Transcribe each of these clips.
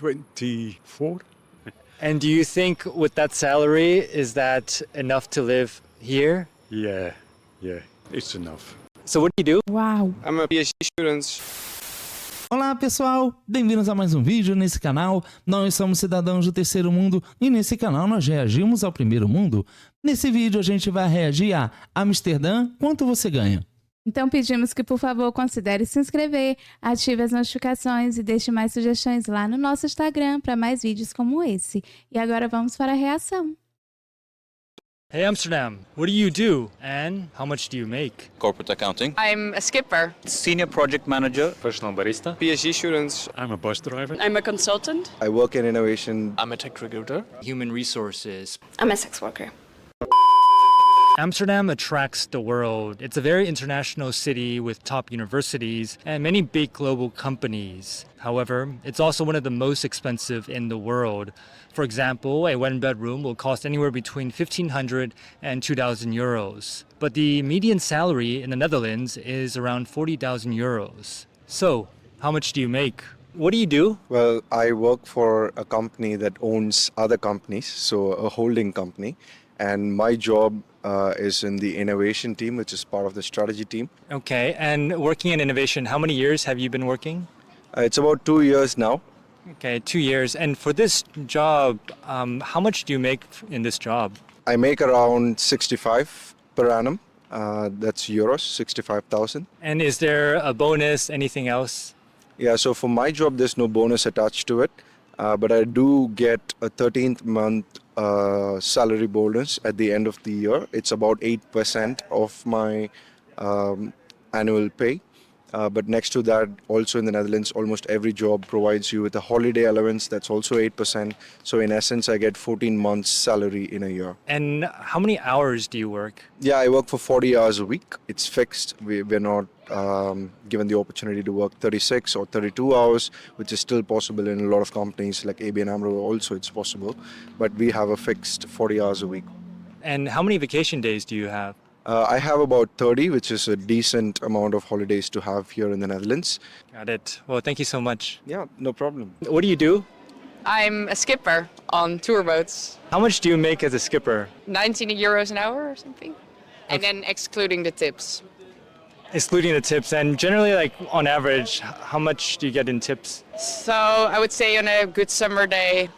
24. And do you think with that salary, is that enough to live here? Yeah, it's enough. So what do you do? Uau! I'm a PhD student. Olá pessoal, bem-vindos a mais um vídeo nesse canal. Nós somos cidadãos do terceiro mundo e nesse canal nós reagimos ao primeiro mundo. Nesse vídeo a gente vai reagir a Amsterdã, quanto você ganha? Então pedimos que, por favor, considere se inscrever, ative as notificações e deixe mais sugestões lá no nosso Instagram para mais vídeos como esse. E agora vamos para a reação. Hey Amsterdam, what do you do and how much do you make? Corporate accounting. I'm a skipper. Senior project manager. Personal barista. PhD students. I'm a bus driver. I'm a consultant. I work in innovation. I'm a tech recruiter. Human resources. I'm a sex worker. Amsterdam attracts the world. It's a very international city with top universities and many big global companies. However, it's also one of the most expensive in the world. For example, a one-bedroom will cost anywhere between 1,500 and 2,000 euros. But the median salary in the Netherlands is around 40,000 euros. So, how much do you make? What do you do? Well, I work for a company that owns other companies, so a holding company. And my job is in the innovation team, which is part of the strategy team. Okay, and working in innovation, how many years have you been working? It's about 2 years now. Okay, 2 years. And for this job, how much do you make in this job? I make around 65 per annum. That's euros, 65,000. And is there a bonus, anything else? Yeah, so for my job, there's no bonus attached to it. But I do get a 13th month salary bonus at the end of the year. It's about 8% of my annual pay. But next to that, also in the Netherlands, almost every job provides you with a holiday allowance that's also 8%. So in essence, I get 14 months salary in a year. And how many hours do you work? Yeah, I work for 40 hours a week. It's fixed. We're not given the opportunity to work 36 or 32 hours, which is still possible in a lot of companies like ABN AMRO also it's possible. But we have a fixed 40 hours a week. And how many vacation days do you have? I have about 30, which is a decent amount of holidays to have here in the Netherlands. Got it. Well, thank you so much. Yeah, no problem. What do you do? I'm a skipper on tour boats. How much do you make as a skipper? 19 euros an hour or something. And then excluding the tips. Excluding the tips, and generally, like on average, how much do you get in tips? So I would say on a good summer day,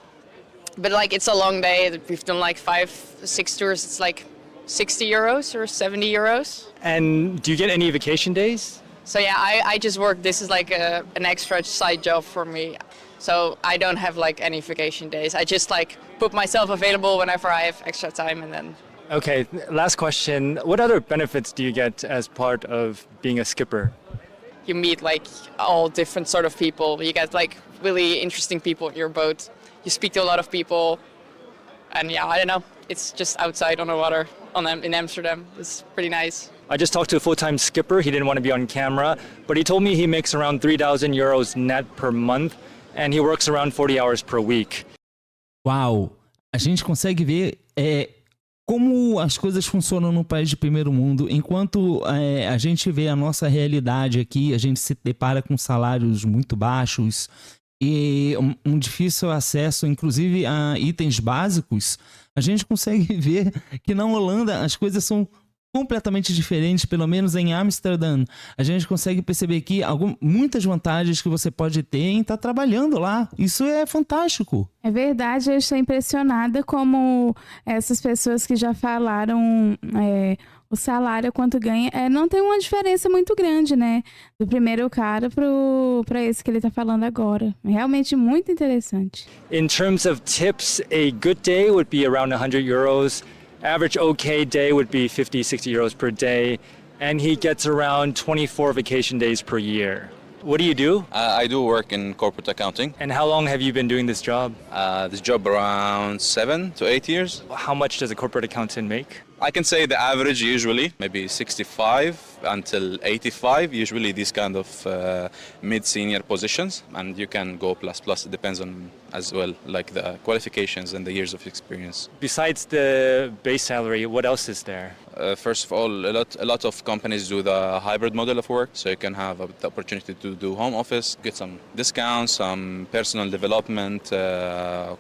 but like it's a long day, we've done like 5-6 tours, it's like 60 euros or 70 euros. And do you get any vacation days? So yeah, I just work, this is like an extra side job for me. So I don't have like any vacation days. I just like put myself available whenever I have extra time and then. Okay, last question. What other benefits do you get as part of being a skipper? You meet like all different sort of people. You get like really interesting people in your boat. You speak to a lot of people. And yeah, I don't know. It's just outside on the water in Amsterdam. It's pretty nice. I just talked to a full-time skipper. He didn't want to be on camera, but he told me he makes around 3,000 euros net per month, and he works around 40 hours per week. Uau! A gente consegue ver como as coisas funcionam no país de primeiro mundo. Enquanto a gente vê a nossa realidade aqui, a gente se depara com salários muito baixos e um difícil acesso, inclusive a itens básicos. A gente consegue ver que na Holanda as coisas são completamente diferentes, pelo menos em Amsterdã. A gente consegue perceber aqui muitas vantagens que você pode ter em estar trabalhando lá. Isso é fantástico. É verdade, eu estou impressionada como essas pessoas que já falaram o salário, quanto ganha, não tem uma diferença muito grande, né? Do primeiro cara para esse que ele está falando agora. Realmente muito interessante. In terms of tips, a good day would be around 100 euros. Average okay day would be 50, 60 euros per day. And he gets around 24 vacation days per year. What do you do? I do work in corporate accounting. And how long have you been doing this job? This job around 7 to 8 years. How much does a corporate accountant make? I can say the average usually maybe 65 until 85. Usually these kind of mid-senior positions, and you can go plus plus. It depends on as well like the qualifications and the years of experience. Besides the base salary, what else is there? First of all, a lot of companies do the hybrid model of work, so you can have the opportunity to do home office, get some discounts, some personal development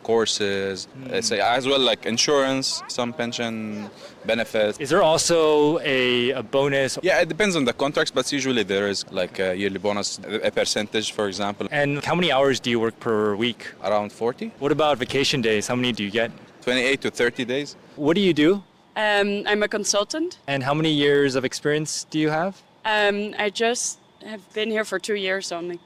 courses, say as well like insurance, some pension benefits. Is there also a bonus? Yeah, it depends on the contracts, but usually there is like a yearly bonus, a percentage, for example, And how many hours do you work per week? around 40, What about vacation days? How many do you get? 28 to 30 days. What do you do? I'm a consultant. And how many years of experience do you have? I just have been here for 2 years only.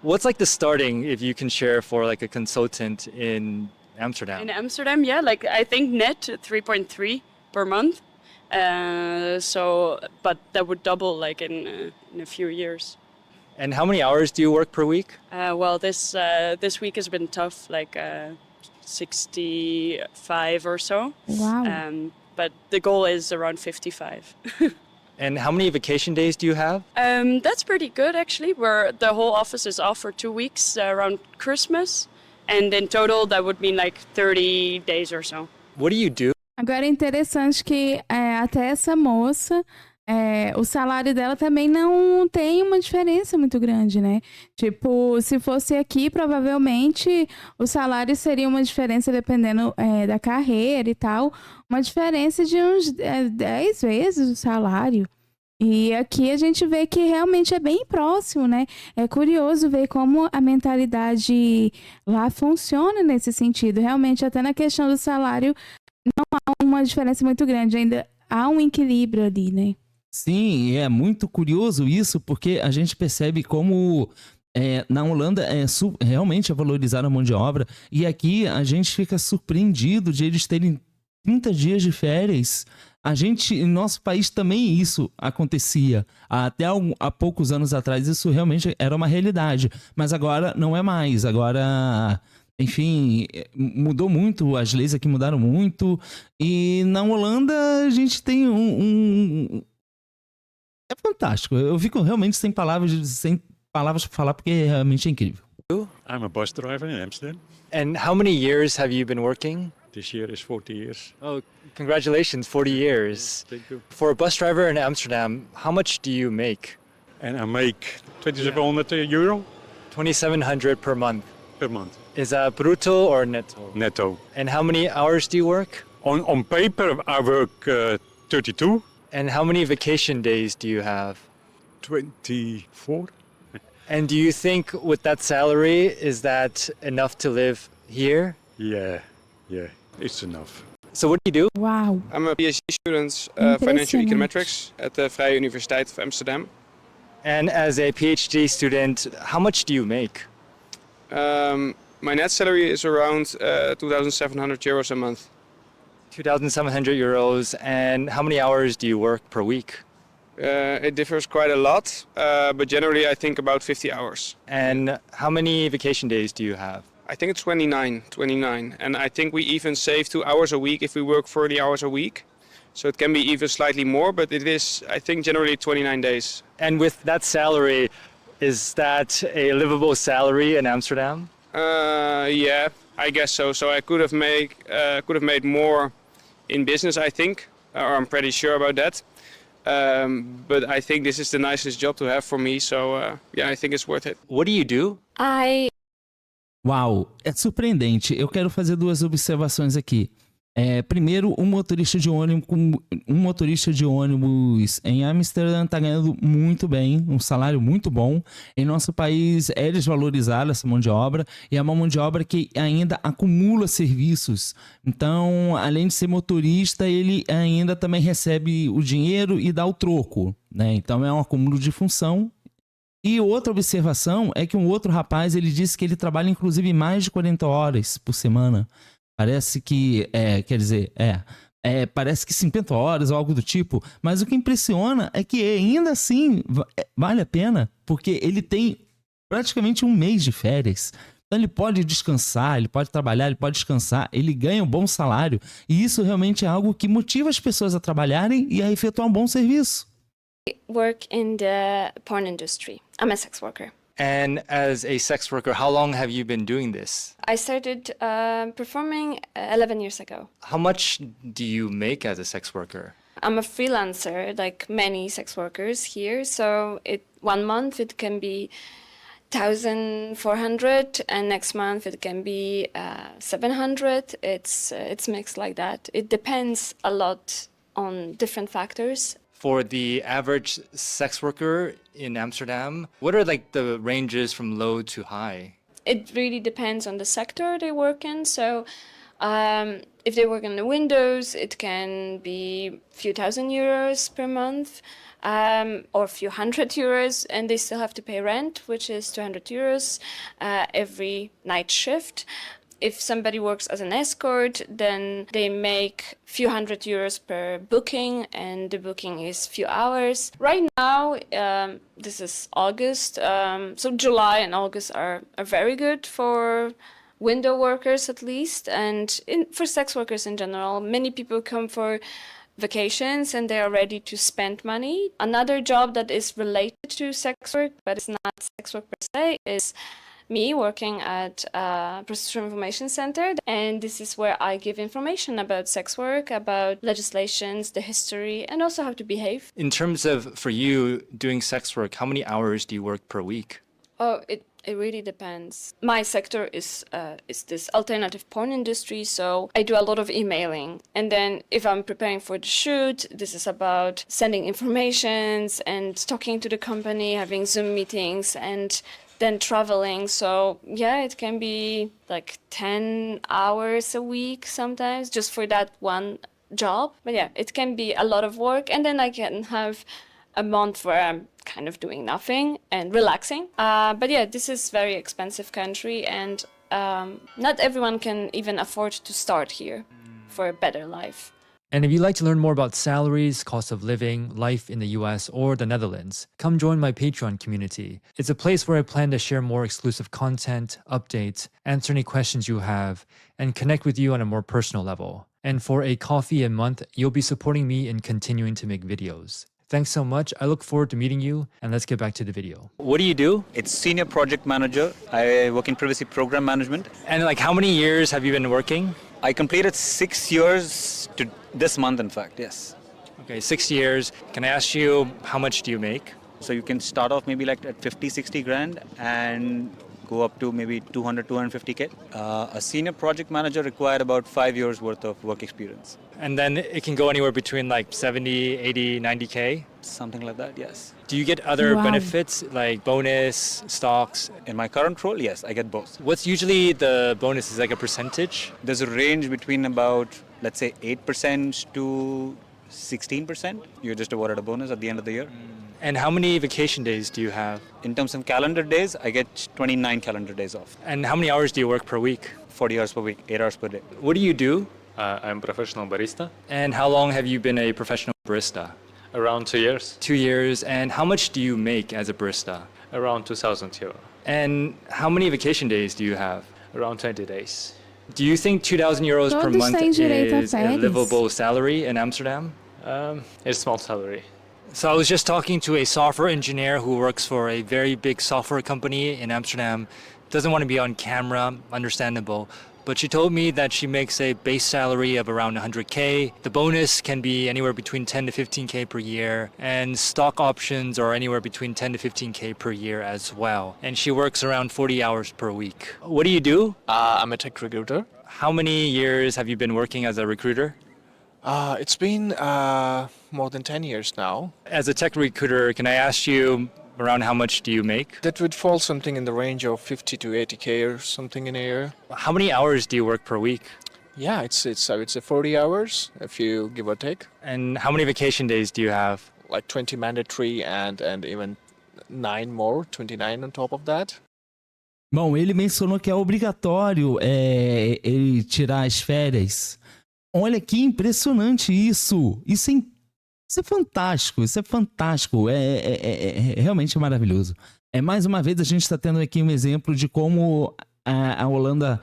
What's like the starting, if you can share, for like a consultant in Amsterdam? In Amsterdam, yeah, like I think net 3.3 per month. But that would double like in a few years. And how many hours do you work per week? Well, this week has been tough, like 65 or so. Uau. But the goal is around 55. And how many vacation days do you have? That's pretty good actually. Where the whole office is off for 2 weeks around Christmas, and in total that would mean like 30 days or so. What do you do? Agora é interessante que até essa moça, o salário dela também não tem uma diferença muito grande, né? Tipo, se fosse aqui, provavelmente o salário seria uma diferença, dependendo da carreira e tal, uma diferença de uns 10 vezes o salário. E aqui a gente vê que realmente é bem próximo, né? É curioso ver como a mentalidade lá funciona nesse sentido. Realmente, até na questão do salário, não há uma diferença muito grande, ainda há um equilíbrio ali, né? Sim, é muito curioso isso, porque a gente percebe como na Holanda realmente é valorizar a mão de obra, e aqui a gente fica surpreendido de eles terem 30 dias de férias. Em nosso país também isso acontecia. Até há poucos anos atrás isso realmente era uma realidade, mas agora não é mais. Agora, enfim, mudou muito, as leis aqui mudaram muito, e na Holanda a gente tem é fantástico. Eu fico realmente sem palavras para falar, porque realmente é incrível. I'm a bus driver in Amsterdam. And how many years have you been working? This year is 40 years. Oh, congratulations, 40 years. Thank you. For a bus driver in Amsterdam, how much do you make? And I make 2,700 euro 2,700 per month. per month, Is that brutto or netto? netto. And how many hours do you work? On paper, I work 32, And how many vacation days do you have? 24. And do you think with that salary, is that enough to live here? Yeah, it's enough. So what do you do? Uau! I'm a PhD student, Impressionante. Financial Econometrics at the Vrije Universiteit of Amsterdam. And as a PhD student, how much do you make? My net salary is around 2,700 euros a month. 2,700 euros. And how many hours do you work per week? It differs quite a lot, but generally I think about 50 hours. And how many vacation days do you have? I think it's 29, and I think we even save 2 hours a week if we work 40 hours a week. So it can be even slightly more, but it is, I think, generally 29 days. And with that salary, is that a livable salary in Amsterdam? Yeah, I guess so. So I could have made more in business, I think, or I'm pretty sure about that. But I think this is the nicest job to have for me, so yeah, I think it's worth it. What do you do? Uau, é surpreendente. Eu quero fazer 2 observações aqui. Primeiro, um motorista de ônibus em Amsterdã está ganhando muito bem, um salário muito bom. Em nosso país é desvalorizada essa mão de obra, e é uma mão de obra que ainda acumula serviços. Então, além de ser motorista, ele ainda também recebe o dinheiro e dá o troco, né? Então é um acúmulo de função. E outra observação é que um outro rapaz, ele disse que ele trabalha inclusive mais de 40 horas por semana. Parece que, parece que 50 horas ou algo do tipo. Mas o que impressiona é que ainda assim vale a pena, porque ele tem praticamente um mês de férias. Então ele pode descansar, ele pode trabalhar, ele pode descansar, ele ganha um bom salário. E isso realmente é algo que motiva as pessoas a trabalharem e a efetuar um bom serviço. Work in the porn industry. I'm a sex worker. And as a sex worker, how long have you been doing this? I started performing 11 years ago. How much do you make as a sex worker? I'm a freelancer, like many sex workers here. So 1 month it can be 1,400, and next month it can be 700. It's mixed like that. It depends a lot on different factors. For the average sex worker in Amsterdam, what are like the ranges from low to high? It really depends on the sector they work in. So if they work in the windows, it can be a few thousand euros per month, or a few hundred euros, and they still have to pay rent, which is 200 euros every night shift. If somebody works as an escort, then they make a few hundred euros per booking, and the booking is few hours. Right now, this is August, so July and August are very good for window workers at least, and for sex workers in general. Many people come for vacations and they are ready to spend money. Another job that is related to sex work, but it's not sex work per se, is me working at a prostitution information center, and this is where I give information about sex work, about legislations, the history, and also how to behave. In terms of, for you, doing sex work, how many hours do you work per week? Oh, it really depends. My sector is this alternative porn industry, so I do a lot of emailing. And then if I'm preparing for the shoot, this is about sending informations and talking to the company, having Zoom meetings, and then traveling. So yeah, it can be like 10 hours a week sometimes just for that one job. But yeah, it can be a lot of work, and then I can have a month where I'm kind of doing nothing and relaxing. But yeah, this is very expensive country, and not everyone can even afford to start here for a better life. And if you'd like to learn more about salaries, cost of living, life in the US or the Netherlands, come join my Patreon community. It's a place where I plan to share more exclusive content, updates, answer any questions you have, and connect with you on a more personal level. And for a coffee a month, you'll be supporting me in continuing to make videos. Thanks so much. I look forward to meeting you, and let's get back to the video. What do you do? It's senior project manager. I work in privacy program management. And like how many years have you been working? I completed 6 years to this month, in fact, yes. Okay, 6 years. Can I ask you, how much do you make? So you can start off maybe like at 50, 60 grand and go up to maybe 200, 250K. A senior project manager required about 5 years worth of work experience. And then it can go anywhere between like 70, 80, 90K? Something like that, yes. Do you get other Wow. benefits like bonus, stocks? In my current role, yes, I get both. What's usually the bonus? Is like a percentage? There's a range between about, let's say, 8% to 16%. You're just awarded a bonus at the end of the year. And how many vacation days do you have? In terms of calendar days, I get 29 calendar days off. And how many hours do you work per week? 40 hours per week, 8 hours per day. What do you do? I'm professional barista. And how long have you been a professional barista? Around 2 years. 2 years. And how much do you make as a barista? Around 2,000 euro. And how many vacation days do you have? Around 20 days. Do you think 2,000 euros per Todos month têm direito a is a férias. livable salary in Amsterdam? It's small salary. So I was just talking to a software engineer who works for a very big software company in Amsterdam. Doesn't want to be on camera, understandable. But she told me that she makes a base salary of around 100K. The bonus can be anywhere between 10 to 15K per year. And stock options are anywhere between 10 to 15K per year as well. And she works around 40 hours per week. What do you do? I'm a tech recruiter. How many years have you been working as a recruiter? It's been more than 10 years now. As a tech recruiter, can I ask you around how much do you make? That would fall something in the range of 50 to 80K or something in a year. How many hours do you work per week? Yeah, it's I would say 40 hours if you give or take. And how many vacation days do you have? Like 20 mandatory and even 9 more, 29 on top of that. Bom, ele mencionou que é obrigatório ele tirar as férias. Olha que impressionante isso. Isso é fantástico, isso é fantástico. Realmente maravilhoso. Mais uma vez a gente está tendo aqui um exemplo de como a Holanda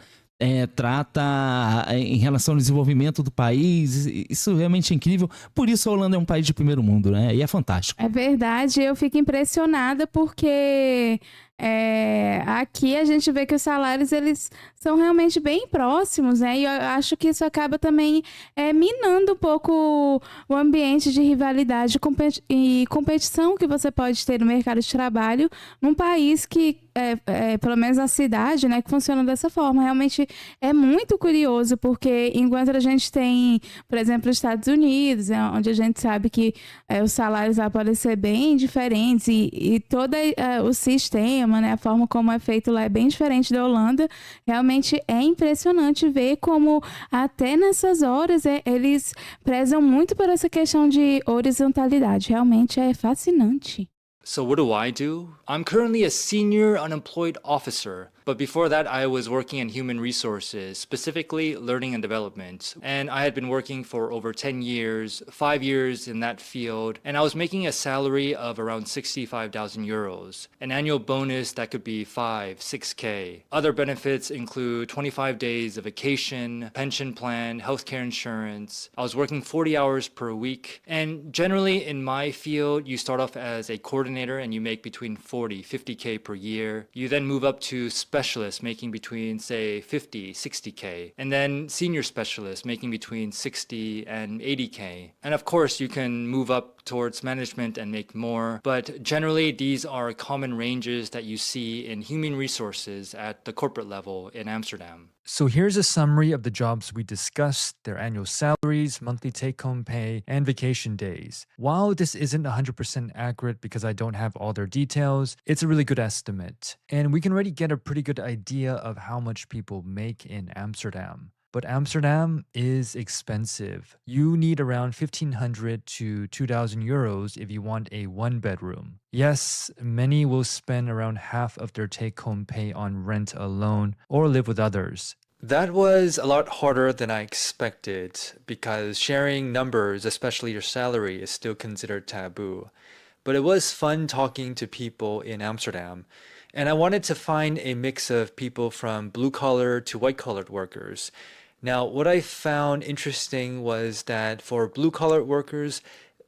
trata em relação ao desenvolvimento do país. Isso realmente é incrível. Por isso a Holanda é um país de primeiro mundo, né? E é fantástico. É verdade, eu fico impressionada porque aqui a gente vê que os salários eles são realmente bem próximos, né? E eu acho que isso acaba também minando um pouco o ambiente de rivalidade e competição que você pode ter no mercado de trabalho num país que, pelo menos a cidade, né, que funciona dessa forma. Realmente é muito curioso, porque enquanto a gente tem, por exemplo, os Estados Unidos, onde a gente sabe que os salários lá podem ser bem diferentes e todo o sistema, né, a forma como é feito lá é bem diferente da Holanda. Realmente é impressionante ver como até nessas horas eles prezam muito por essa questão de horizontalidade. Realmente é fascinante. So what do I do? I'm currently a senior unemployed officer, but before that I was working in human resources, specifically learning and development. And I had been working for over 10 years, 5 years in that field, and I was making a salary of around 65,000 euros, an annual bonus that could be 5, 6K. Other benefits include 25 days of vacation, pension plan, healthcare insurance. I was working 40 hours per week, and generally in my field, you start off as a coordinator and you make between 40, 50K per year. You then move up to specialist, making between, say, 50, 60K. And then senior specialist, making between 60 and 80K. And of course, you can move up towards management and make more. But generally, these are common ranges that you see in human resources at the corporate level in Amsterdam. So here's a summary of the jobs we discussed, their annual salaries, monthly take-home pay, and vacation days. While this isn't 100% accurate because I don't have all their details, it's a really good estimate. And we can already get a pretty good idea of how much people make in Amsterdam. But Amsterdam is expensive. You need around 1,500 to 2,000 euros if you want a one-bedroom. Yes, many will spend around half of their take-home pay on rent alone or live with others. That was a lot harder than I expected because sharing numbers, especially your salary, is still considered taboo. But it was fun talking to people in Amsterdam. And I wanted to find a mix of people from blue-collar to white-collar workers. Now, what I found interesting was that for blue-collar workers,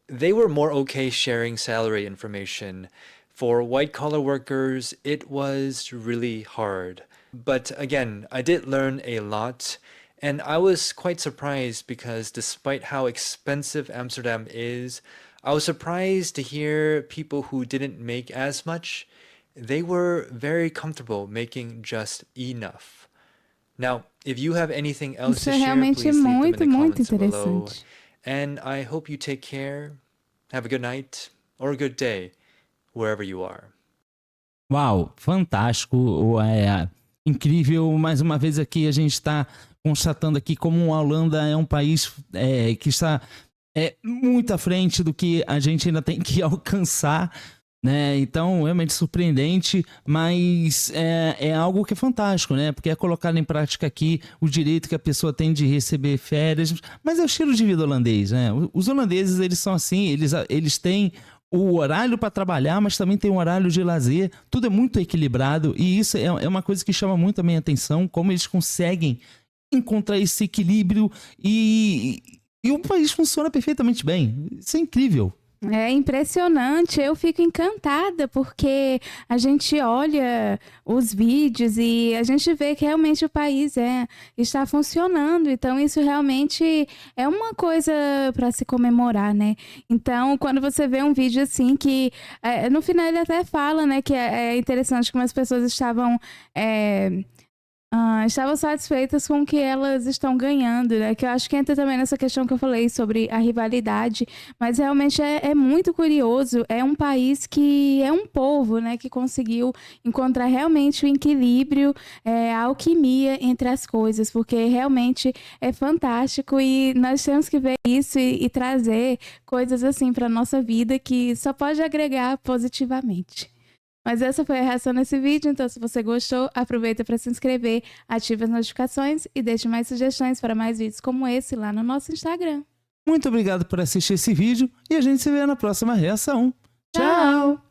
they were more okay sharing salary information. For white-collar workers, it was really hard. But again, I did learn a lot, and I was quite surprised because despite how expensive Amsterdam is, I was surprised to hear people who didn't make as much. They were very comfortable making just enough. Now, if you have anything else Isso to é share, realmente please leave them in muito, the muito comments below. interessante. And I hope you take care, have a good night, or a good day, wherever you are. Uau, fantástico, incrível. Mais uma vez aqui a gente está constatando aqui como a Holanda é um país que está muito à frente do que a gente ainda tem que alcançar, né? Então, realmente surpreendente, mas é algo que é fantástico, né? Porque é colocado em prática aqui o direito que a pessoa tem de receber férias, mas é o estilo de vida holandês, né? Os holandeses, eles são assim, eles têm o horário para trabalhar, mas também tem um horário de lazer, tudo é muito equilibrado, e isso é uma coisa que chama muito a minha atenção, como eles conseguem encontrar esse equilíbrio e o país funciona perfeitamente bem. Isso é incrível. É impressionante, eu fico encantada porque a gente olha os vídeos e a gente vê que realmente o país está funcionando, então isso realmente é uma coisa para se comemorar, né? Então, quando você vê um vídeo assim que no final ele até fala, né, que é interessante como as pessoas estavam satisfeitas com o que elas estão ganhando, né? Que eu acho que entra também nessa questão que eu falei sobre a rivalidade, mas realmente é muito curioso. É um país que é um povo, né, que conseguiu encontrar realmente o equilíbrio, a alquimia entre as coisas, porque realmente é fantástico e nós temos que ver isso e trazer coisas assim para nossa vida que só pode agregar positivamente. Mas essa foi a reação nesse vídeo, então se você gostou, aproveita para se inscrever, ative as notificações e deixe mais sugestões para mais vídeos como esse lá no nosso Instagram. Muito obrigado por assistir esse vídeo e a gente se vê na próxima reação. Tchau!